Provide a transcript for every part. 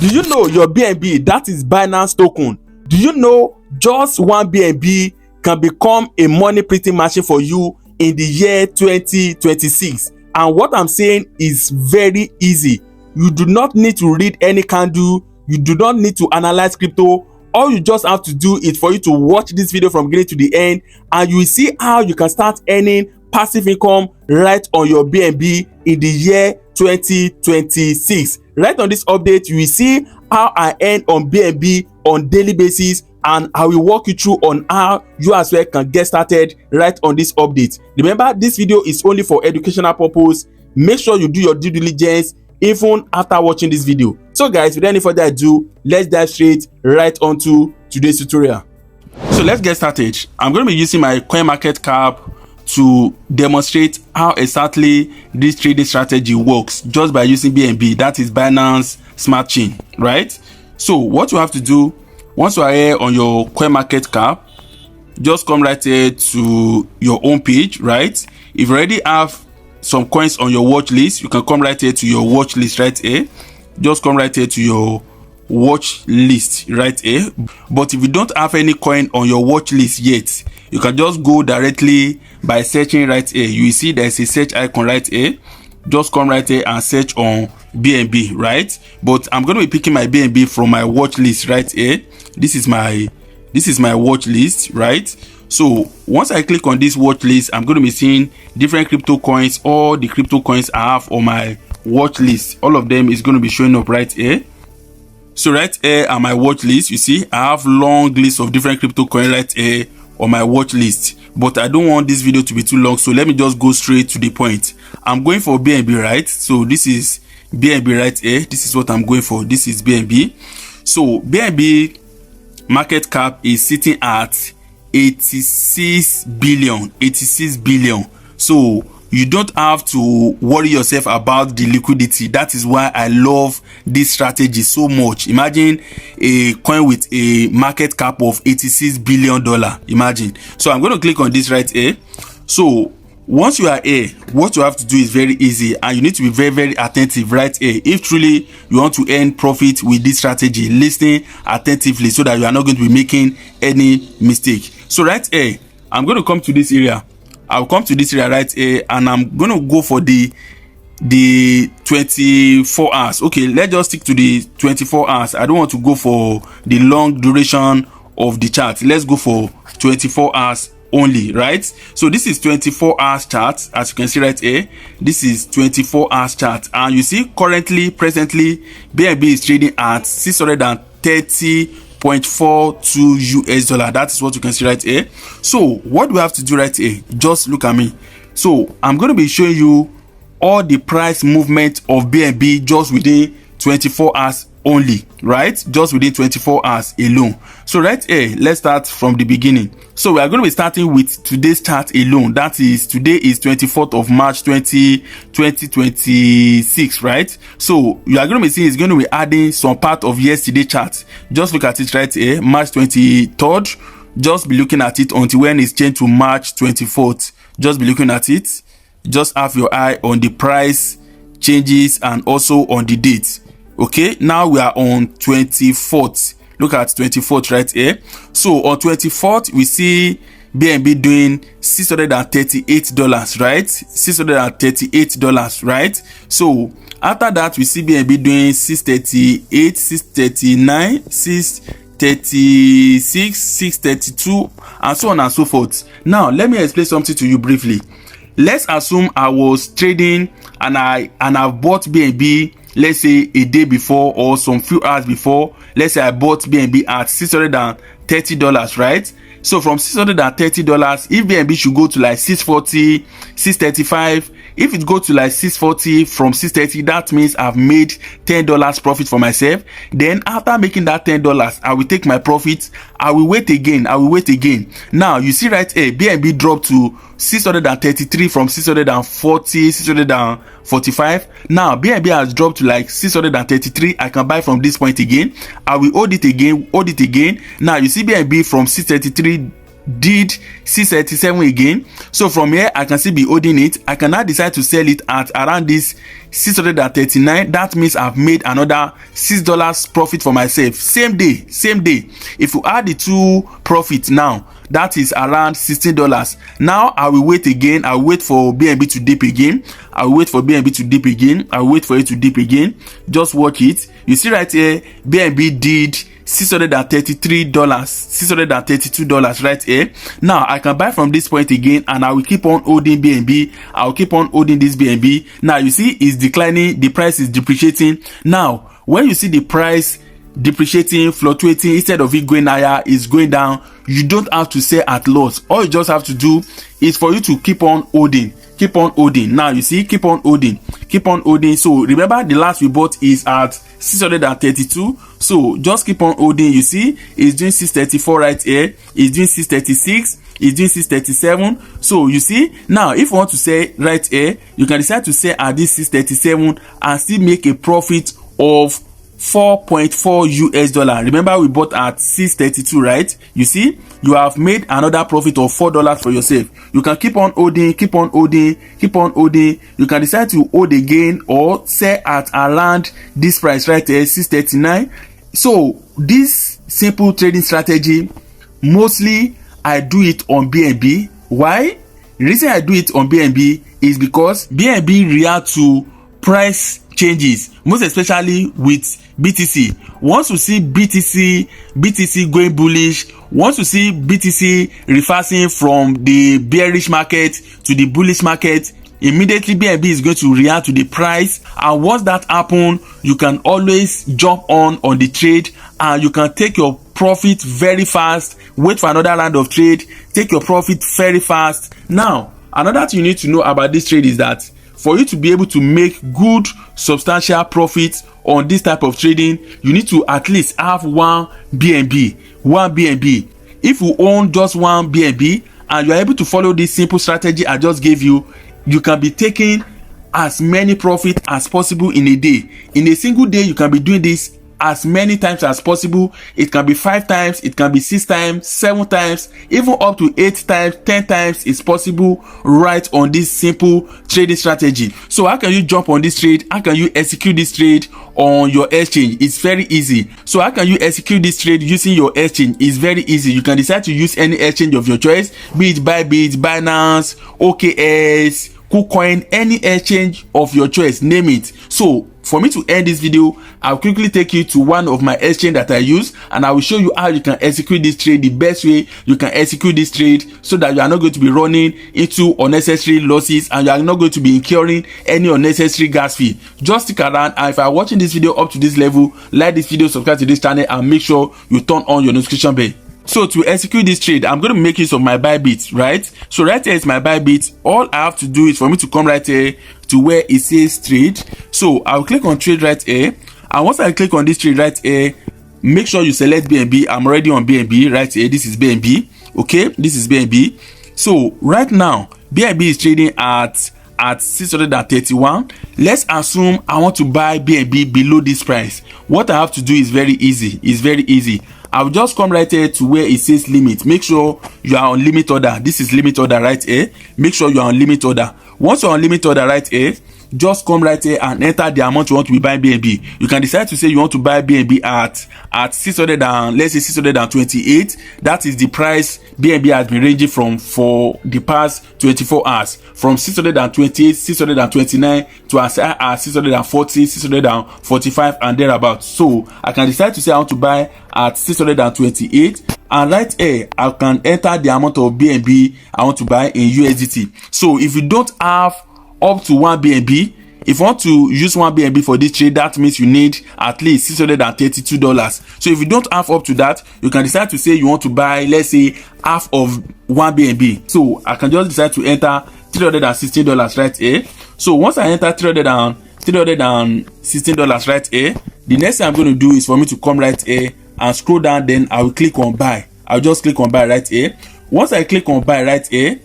Do you know your BNB, that is Binance token? Do you know just one BNB can become a money printing machine for you in the year 2026? And what I'm saying is very easy. You do not need to read any candle. You do not need to analyze crypto. All you just have to do is for you to watch this video from beginning to the end, and you will see how you can start earning passive income right on your BNB in the year 2026. Right on this update, you will see how I earn on BNB on daily basis, and I will walk you through on how you as well can get started right on this update. Remember, this video is only for educational purpose. Make sure you do your due diligence even after watching this video. So guys, without any further ado, let's dive straight right onto today's tutorial. So let's get started. I'm going to be using my CoinMarketCap to demonstrate how exactly this trading strategy works just by using BNB, that is Binance Smart Chain, right? So what you have to do once you are here on your CoinMarketCap, just come right here to your home page, right? If you already have some coins on your watch list, you can come right here to your watch list right here. Just come right here to your watch list right here. But if you don't have any coin on your watch list yet, you can just go directly by searching right here. You will see there's a search icon right here. Just come right here and search on BNB, right? But I'm going to be picking my BNB from my watch list right here. This is my watch list, right? So once I click on this watch list, I'm going to be seeing different crypto coins. All the crypto coins I have on my watch list, all of them is going to be showing up right here. So right here on my watch list, you see I have long list of different crypto coins right here on my watch list. But I don't want this video to be too long, so let me just go straight to the point. I'm going for BNB, right? So this is BNB right here. This is what I'm going for. This is BNB. So BNB market cap is sitting at 86 billion. So you don't have to worry yourself about the liquidity. That is why I love this strategy so much. Imagine a coin with a market cap of $86 billion. Imagine. So I'm going to click on this right here. So once you are here, what you have to do is very easy, and you need to be very, very attentive right here. If truly you want to earn profit with this strategy, listen attentively so that you are not going to be making any mistake. So right here, I'm going to come to this area. I'll come to this area right here, and I'm going to go for the 24 hours. Okay, let's just stick to the 24 hours. I don't want to go for the long duration of the chart. Let's go for 24 hours only, right? So this is 24 hours chart. As you can see right here, this is 24 hours chart, and you see presently BNB is trading at 630.42 US dollar. That is what you can see right here. So what do we have to do right here? Just look at me. So I'm going to be showing you all the price movement of BNB just within 24 hours only, right? Just within 24 hours alone. So right here, let's start from the beginning. So we are going to be starting with today's chart alone. That is, today is 24th of March 2026, right? So you are going to be seeing it's going to be adding some part of yesterday chart. Just look at it right here, March 23rd. Just be looking at it until when it's changed to March 24th. Just be looking at it. Just have your eye on the price changes and also on the date. Okay, now we are on 24th. Look at 24th right here. So on 24th, we see BNB doing $638, right? $638, right? So after that, we see BNB doing 638, 639, 636, 632, and so on and so forth. Now, let me explain something to you briefly. Let's assume I was trading and I've bought BNB, let's say a day before or some few hours before. Let's say I bought BNB at $630, right? So from $630, if BNB should go to like 640, 635, if it go to like 640 from 630, that means I've made $10 profit for myself. Then after making that $10, I will take my profit. I will wait again. Now you see right here, BNB dropped to 633 from 640, 645. Now BNB has dropped to like 633. I can buy from this point again. I will hold it again. Now you see BNB from 633 did 637 again. So from here I can still be holding it. I can now decide to sell it at around this 639. That means I've made another $6 profit for myself. Same day. If you add the two profits now, that is around $16. Now I will wait again. I will wait for BNB to dip again. I will wait for BNB to dip again. I will wait for it to dip again. Just watch it. You see right here, BNB did $633, $632 right here. Now I can buy from this point again, and I will keep on holding BNB. I will keep on holding this BNB. Now you see it's declining, the price is depreciating. Now when you see the price depreciating, fluctuating, instead of it going higher, it's going down, you don't have to sell at loss. All you just have to do is for you to keep on holding. Now you see, keep on holding. So remember, the last we bought is at 632. So just keep on holding. You see it's doing 634 right here, it's doing 636, it's doing 637. So you see, now if you want to sell right here, you can decide to sell at this 637 and still make a profit of $4.4. Remember we bought at 632, right? You see, you have made another profit of $4 for yourself. You can keep on holding. You can decide to hold again or sell at around this price right here, 639. So this simple trading strategy, mostly I do it on BNB. Why? The reason I do it on BNB is because BNB react to price changes, most especially with BTC. Once you see BTC going bullish, once you see BTC reversing from the bearish market to the bullish market, immediately BNB is going to react to the price. And once that happens, you can always jump on the trade, and you can take your profit very fast. Wait for another round of trade, take your profit very fast. Now another thing you need to know about this trade is that for you to be able to make good substantial profits on this type of trading, you need to at least have one BNB. If you own just one BNB and you are able to follow this simple strategy I just gave you, you can be taking as many profit as possible in a day. In a single day, you can be doing this as many times as possible. It can be 5 times, it can be 6 times, 7 times, even up to 8 times, 10 times is possible right on this simple trading strategy. So how can you jump on this trade? How can you execute this trade on your exchange? It's very easy. So how can you execute this trade using your exchange? It's very easy. You can decide to use any exchange of your choice, be it Bybit, Binance, OKX, KuCoin, any exchange of your choice, name it. So for me to end this video, I'll quickly take you to one of my exchange that I use, and I will show you how you can execute this trade, the best way you can execute this trade, so that you are not going to be running into unnecessary losses and you are not going to be incurring any unnecessary gas fee. Just stick around, and if you are watching this video up to this level, like this video, subscribe to this channel, and make sure you turn on your notification bell. So to execute this trade, I'm going to make use of my Bybit, right? So right here is my Bybit. All I have to do is for me to come right here to where it says trade. So I'll click on trade right here. And once I click on this trade right here, make sure you select BNB. I'm already on BNB right here. This is BNB. Okay, this is BNB. So right now, BNB is trading at 631. Let's assume I want to buy BNB below this price. What I have to do is very easy. I'll just come right here to where it says limit. Make sure you are on limit order. This is limit order right here. Make sure you are on limit order. Once you're on limit order right here, just come right here and enter the amount you want to be buying BNB. You can decide to say you want to buy BNB at 600 and let's say 628. That is the price BNB has been ranging from for the past 24 hours, from 628, 629 to as high as 640, 645 and thereabouts. So I can decide to say I want to buy at 628, and right here I can enter the amount of BNB I want to buy in USDT. So if you don't have up to 1 BNB, if you want to use 1 BNB for this trade, that means you need at least $632. So if you don't have up to that, you can decide to say you want to buy, let's say, half of 1 BNB. So I can just decide to enter $316 right here. So once I enter $316 right here, the next thing I'm going to do is for me to come right here and scroll down. Then I will click on buy. I'll just click on buy right here. Once I click on buy right here,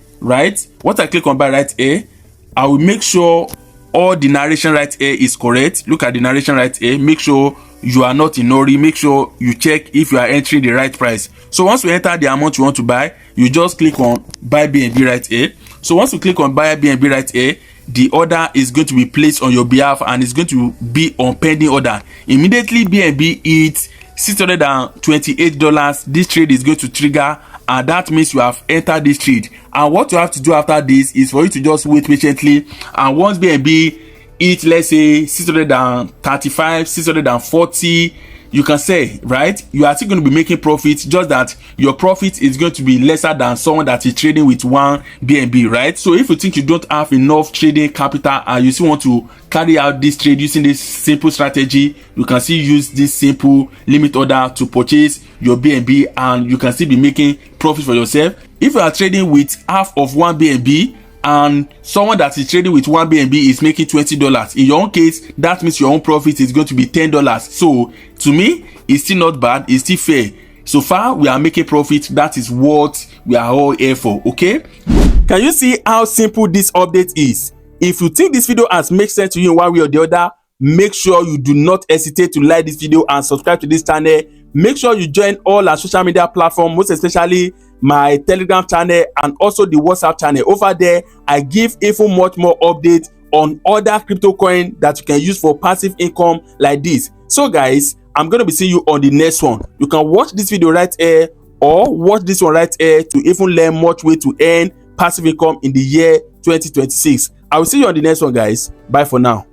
I will make sure all the narration right here is correct. Look at the narration right here. Make sure you are not in hurry. Make sure you check if you are entering the right price. So once you enter the amount you want to buy, you just click on buy BNB right here. So once you click on buy BNB right here, the order is going to be placed on your behalf and it's going to be on pending order. Immediately BNB hits $628, this trade is going to trigger, and that means you have entered this trade. And what you have to do after this is for you to just wait patiently, and once BNB hits, let's say 635, 640, you can say, right, you are still going to be making profits, just that your profit is going to be lesser than someone that is trading with one BNB, right? So if you think you don't have enough trading capital and you still want to carry out this trade using this simple strategy, you can still use this simple limit order to purchase your BNB and you can still be making profit for yourself. If you are trading with half of one BNB and someone that is trading with one BNB is making $20, in your own case, that means your own profit is going to be $10. So to me, it's still not bad, it's still fair. So far we are making profit. That is what we are all here for. Okay, can you see how simple this update is? If you think this video has made sense to you in one way or the other, make sure you do not hesitate to like this video and subscribe to this channel. Make sure you join all our social media platforms, most especially my Telegram channel and also the WhatsApp channel. Over there, I give even much more updates on other crypto coin that you can use for passive income like this. So guys, I'm going to be seeing you on the next one. You can watch this video right here or watch this one right here to even learn much way to earn passive income in the year 2026. I will see you on the next one, guys. Bye for now.